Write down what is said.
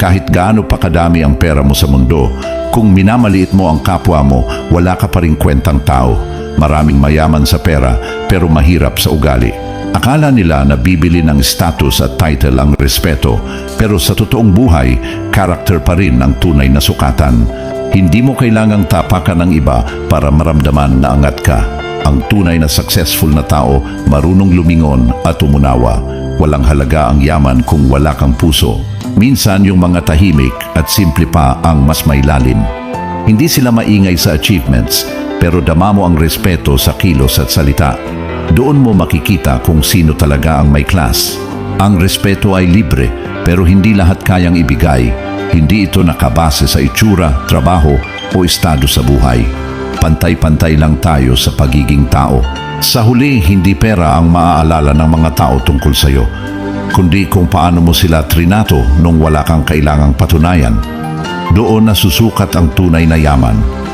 Kahit gaano pa kadami ang pera mo sa mundo, kung minamaliit mo ang kapwa mo, wala ka pa ring kwentang tao. Maraming mayaman sa pera pero mahirap sa ugali. Akala nila na bibili ng status at title ang respeto, pero sa totoong buhay, karakter pa rin ang tunay na sukatan. Hindi mo kailangang tapakan ng iba para maramdaman na angat ka. Ang tunay na successful na tao, marunong lumingon at umunawa. Walang halaga ang yaman kung wala kang puso. Minsan yung mga tahimik at simple pa ang mas may lalim. Hindi sila maingay sa achievements, pero dama mo ang respeto sa kilos at salita. Doon mo makikita kung sino talaga ang may class. Ang respeto ay libre, pero hindi lahat kayang ibigay. Hindi ito nakabase sa itsura, trabaho o estado sa buhay. Pantay-pantay lang tayo sa pagiging tao. Sa huli, hindi pera ang maaalala ng mga tao tungkol sa'yo, kundi kung paano mo sila trinato nung wala kang kailangang patunayan. Doon nasusukat ang tunay na yaman.